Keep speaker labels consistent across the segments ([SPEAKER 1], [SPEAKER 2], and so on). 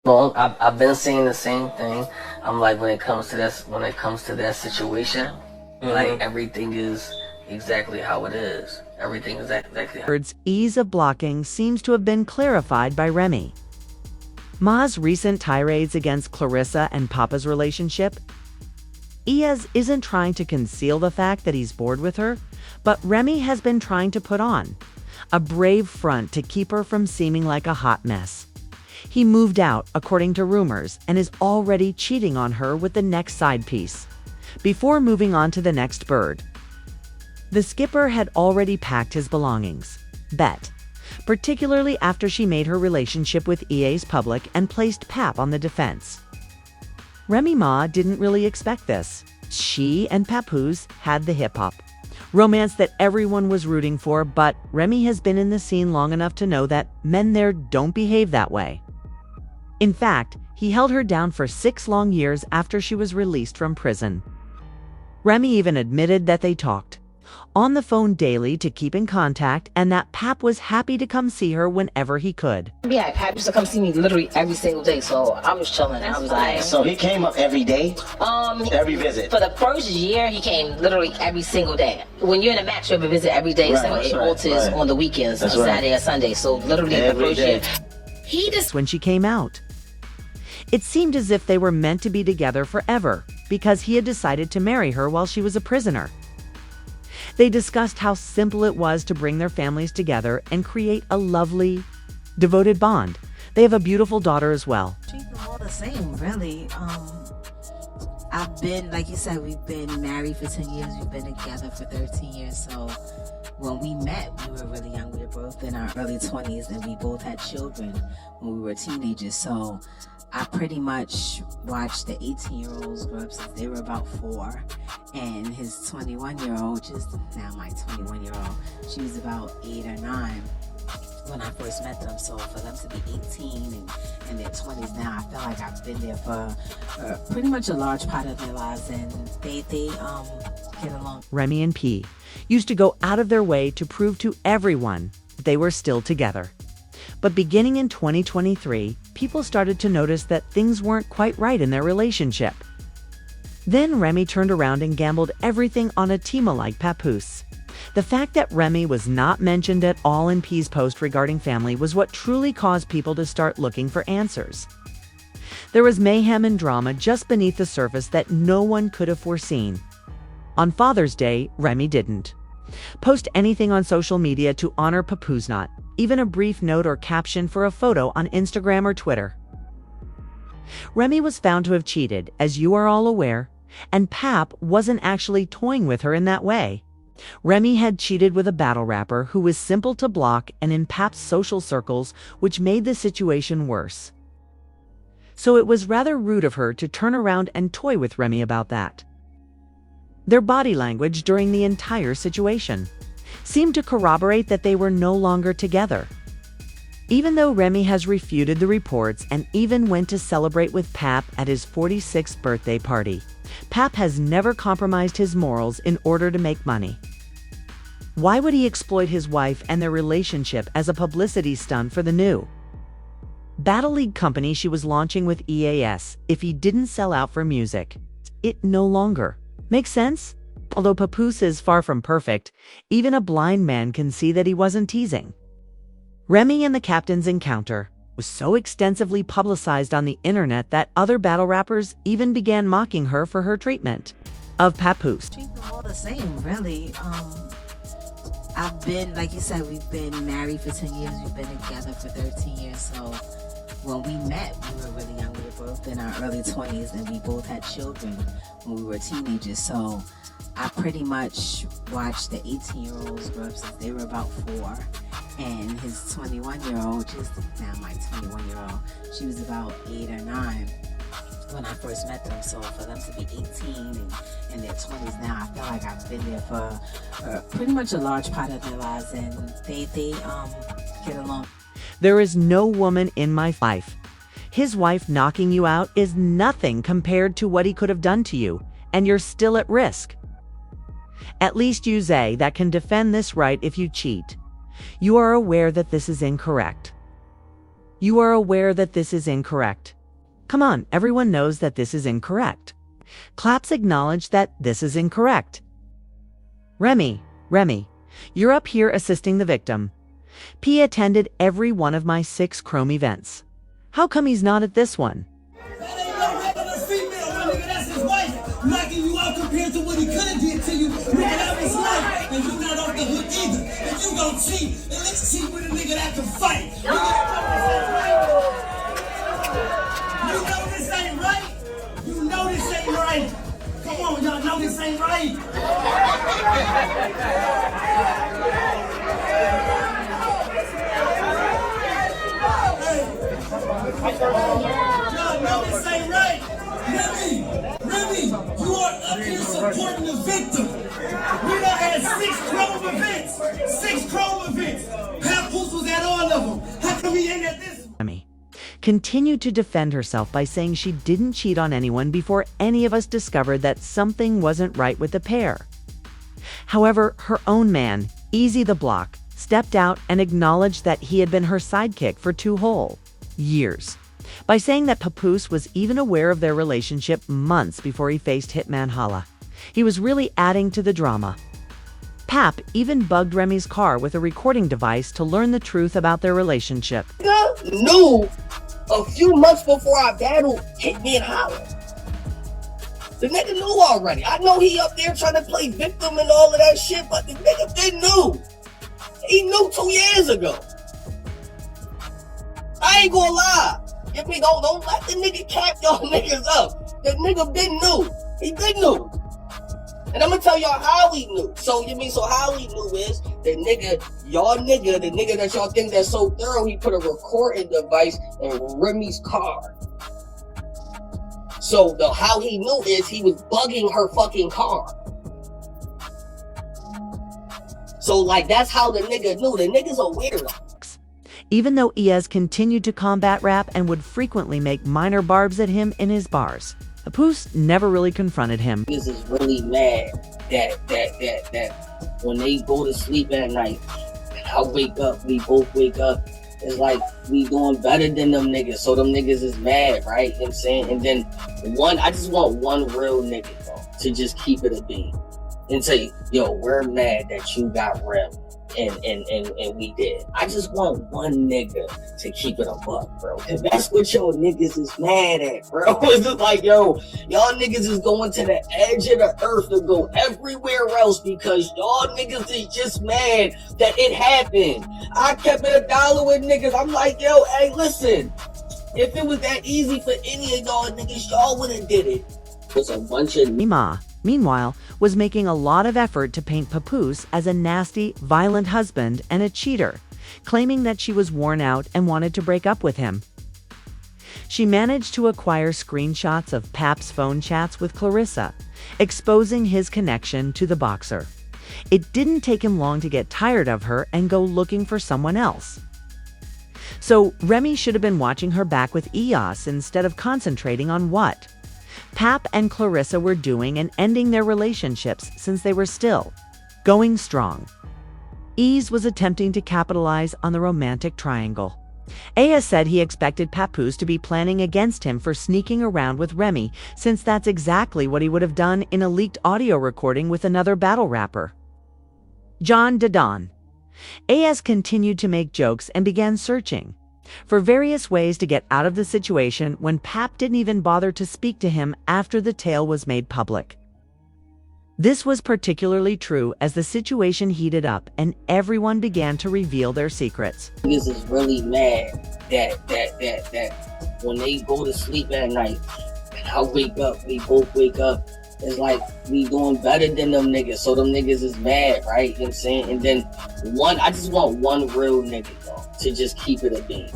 [SPEAKER 1] Well, I've been saying the same thing. I'm like, when it comes to that situation, like everything is exactly how it is. Everything is exactly how.
[SPEAKER 2] Ease of blocking seems to have been clarified by Remy. Ma's recent tirades against Clarissa and Papa's relationship. Eazy isn't trying to conceal the fact that he's bored with her, but Remy has been trying to put on a brave front to keep her from seeming like a hot mess. He moved out, according to rumors, and is already cheating on her with the next side piece, before moving on to the next bird. The skipper had already packed his belongings, particularly after she made her relationship with Eazy public and placed Pap on the defense. Remy Ma didn't really expect this. She and Papoose had the hip-hop romance that everyone was rooting for, but Remy has been in the scene long enough to know that men there don't behave that way. In fact, he held her down for 6 long years after she was released from prison. Remy even admitted that they talked on the phone daily to keep in contact, and that Pap was happy to come see her whenever he could.
[SPEAKER 3] Yeah, Pap used to come see me literally every single day, so I was chilling. I was like...
[SPEAKER 4] So he came up every day? Every visit?
[SPEAKER 3] For the first year, he came literally every single day. When you're in a match, you have a visit every day, except for alters on the weekends, Saturday or Sunday. So literally
[SPEAKER 4] every
[SPEAKER 3] the first year.
[SPEAKER 2] When she came out, it seemed as if they were meant to be together forever, because he had decided to marry her while she was a prisoner. They discussed how simple it was to bring their families together and create a lovely, devoted bond. They have a beautiful daughter as well.
[SPEAKER 5] Treat them all the same, really. I've been, like you said, we've been married for 10 years. We've been together for 13 years. So when we met, we were really young. We were both in our early 20s, and we both had children when we were teenagers. So I pretty much watched the 18-year-olds grow up since they were about 4, and his 21-year-old, which is now my 21-year-old, she was about 8 or 9 when I first met them. So for them to be 18 and in their 20s now, I feel like I've been there for pretty much a large part of their lives, and they get along.
[SPEAKER 2] Remy and P used to go out of their way to prove to everyone that they were still together. But beginning in 2023, people started to notice that things weren't quite right in their relationship. Then Remy turned around and gambled everything on a Tima like Papoose. The fact that Remy was not mentioned at all in P's post regarding family was what truly caused people to start looking for answers. There was mayhem and drama just beneath the surface that no one could have foreseen. On Father's Day, Remy didn't post anything on social media to honor Papoose, not even a brief note or caption for a photo on Instagram or Twitter. Remy was found to have cheated, as you are all aware, and Pap wasn't actually toying with her in that way. Remy had cheated with a battle rapper who was simple to block and in Pap's social circles, which made the situation worse. So it was rather rude of her to turn around and toy with Remy about that. Their body language during the entire situation seemed to corroborate that they were no longer together. Even though Remy has refuted the reports and even went to celebrate with Pap at his 46th birthday party, Pap has never compromised his morals in order to make money. Why would he exploit his wife and their relationship as a publicity stunt for the new Battle League company she was launching with EAS if he didn't sell out for music? It no longer makes sense. Although Papoose is far from perfect, even a blind man can see that he wasn't teasing. Remy and the captain's encounter was so extensively publicized on the internet that other battle rappers even began mocking her for her treatment of Papoose.
[SPEAKER 5] Treat them all the same, really. I've been, like you said, we've been married for 10 years. We've been together for 13 years. So when we met, we were really young. We were both in our early 20s, and we both had children when we were teenagers. So I pretty much watched the 18-year-olds grow up since they were about 4, and his 21-year-old, which is now my 21-year-old, she was about 8 or 9 when I first met them. So for them to be 18 and in their 20s now, I feel like I've been there for pretty much a large part of their lives, and they get along.
[SPEAKER 2] There is no woman in my life. His wife knocking you out is nothing compared to what he could have done to you, and you're still at risk. At least you say that can defend this right if you cheat. You are aware that this is incorrect. You are aware that this is incorrect. Come on, everyone knows that this is incorrect. Claps acknowledged that this is incorrect. Remy, you're up here assisting the victim. P attended every one of my 6 Chrome events. How come he's not at this one?
[SPEAKER 6] That ain't no regular female, my nigga, that's his wife. Knocking you out compared to what he could have did to you. Nigga, that was life. And you not off the hook either. And you gon' cheat. And let's cheat with a nigga that can fight. You know this ain't right. You know this ain't right. Come on, y'all know this ain't right. Y'all know this ain't right. Remy, you are up here supporting the victim. We done had 6 Chrome events. 6 Chrome events. Papoose was at all of them. How come he ain't at this one?
[SPEAKER 2] Remy continued to defend herself by saying she didn't cheat on anyone before any of us discovered that something wasn't right with the pair. However, her own man, Eazy Da Block, stepped out and acknowledged that he had been her sidekick for 2 whole years, by saying that Papoose was even aware of their relationship months before he faced Hitman Holla. He was really adding to the drama. Pap even bugged Remy's car with a recording device to learn the truth about their relationship.
[SPEAKER 7] Knew a few months before our battle Hitman Holla. The nigga knew already. I know he up there trying to play victim and all of that shit, but the nigga been knew. He knew 2 years ago. I ain't gonna lie. If me don't let the nigga cap y'all niggas up. The nigga been knew. He been knew. And I'm gonna tell y'all how he knew. So how he knew is the nigga that y'all think that's so thorough, he put a recording device in Remy's car. So how he knew is he was bugging her fucking car. So that's how the nigga knew. The nigga's a weirdo.
[SPEAKER 2] Even though Eazy continued to combat Rap and would frequently make minor barbs at him in his bars, Papoose never really confronted him.
[SPEAKER 7] Niggas is really mad that when they go to sleep at night, I wake up, we both wake up, it's like we doing better than them niggas. So them niggas is mad, right? You know what I'm saying? And then I just want one real nigga, bro, to just keep it a beat and say, yo, we're mad that you got Rem. And we did. I just want one nigga to keep it a buck, bro. And that's what y'all niggas is mad at, bro. It's just like, yo, y'all niggas is going to the edge of the earth to go everywhere else because y'all niggas is just mad that it happened. I kept it $1 with niggas. I'm like, yo, hey, listen. If it was that easy for any of y'all niggas, y'all would have did it. It's a bunch of
[SPEAKER 2] Remy, meanwhile, was making a lot of effort to paint Papoose as a nasty, violent husband and a cheater, claiming that she was worn out and wanted to break up with him. She managed to acquire screenshots of Pap's phone chats with Clarissa, exposing his connection to the boxer. It didn't take him long to get tired of her and go looking for someone else. So Remy should have been watching her back with Eazy instead of concentrating on what Pap and Clarissa were doing and ending their relationships since they were still going strong. Eazy was attempting to capitalize on the romantic triangle. Eazy said he expected Papoose to be planning against him for sneaking around with Remy, since that's exactly what he would have done in a leaked audio recording with another battle rapper, John Dodon. Eazy continued to make jokes and began searching for various ways to get out of the situation when Pap didn't even bother to speak to him after the tale was made public. This was particularly true as the situation heated up and everyone began to reveal their secrets.
[SPEAKER 7] Niggas is really mad that when they go to sleep at night, I wake up, we both wake up, it's like we doing better than them niggas. So them niggas is mad, right? You know what I'm saying? And then I just want one real nigga, though, to just keep it a beat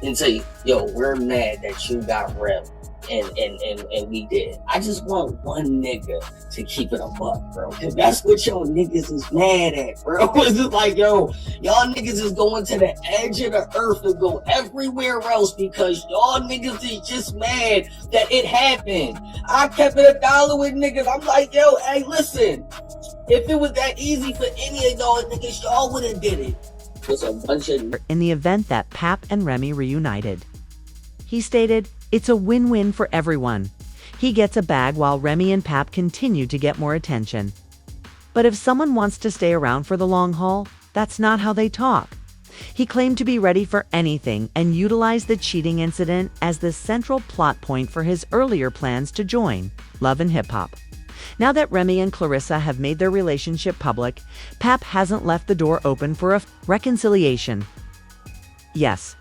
[SPEAKER 7] and say, yo, we're mad that you got Rem. And we did. I just want one nigga to keep it a buck, bro. Cause that's what y'all niggas is mad at, bro. It's just like, yo, y'all niggas is going to the edge of the earth to go everywhere else because y'all niggas is just mad that it happened. I kept it $1 with niggas. I'm like, yo, hey, listen. If it was that easy for any of y'all niggas, y'all would have did it. It's a bunch of...
[SPEAKER 2] In the event that Pap and Remy reunited, he stated, It's a win-win for everyone. He gets a bag while Remy and Pap continue to get more attention. But if someone wants to stay around for the long haul, that's not how they talk. He claimed to be ready for anything and utilized the cheating incident as the central plot point for his earlier plans to join Love and Hip Hop. Now that Remy and Clarissa have made their relationship public, Pap hasn't left the door open for a reconciliation. Yes,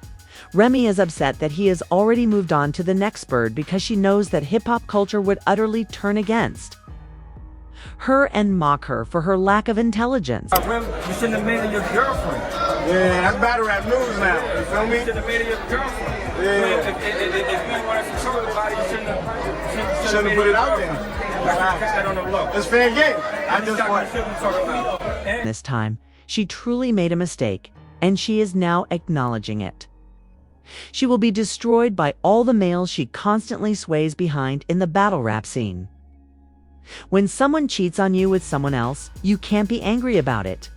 [SPEAKER 2] Remy is upset that he has already moved on to the next bird because she knows that hip-hop culture would utterly turn against her and mock her for her lack of intelligence.
[SPEAKER 8] Remy, you shouldn't have made it your girlfriend.
[SPEAKER 6] Yeah, that's battle rap news now. You feel me?
[SPEAKER 8] You shouldn't have made it your girlfriend.
[SPEAKER 6] Yeah.
[SPEAKER 8] If you wanted to control the body, you shouldn't
[SPEAKER 6] Shouldn't have put it out there.
[SPEAKER 8] That on the low.
[SPEAKER 6] It's fair game. I just want.
[SPEAKER 2] This time, she truly made a mistake, and she is now acknowledging it. She will be destroyed by all the males she constantly sways behind in the battle rap scene. When someone cheats on you with someone else, you can't be angry about it.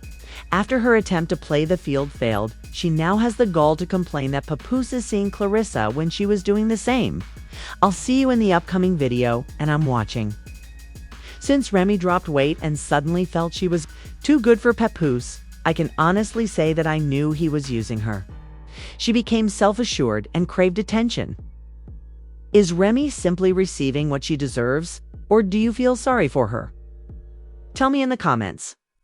[SPEAKER 2] After her attempt to play the field failed, she now has the gall to complain that Papoose is seeing Clarissa when she was doing the same. I'll see you in the upcoming video, and I'm watching. Since Remy dropped weight and suddenly felt she was too good for Papoose, I can honestly say that I knew he was using her. She became self-assured and craved attention. Is Remy simply receiving what she deserves, or do you feel sorry for her? Tell me in the comments.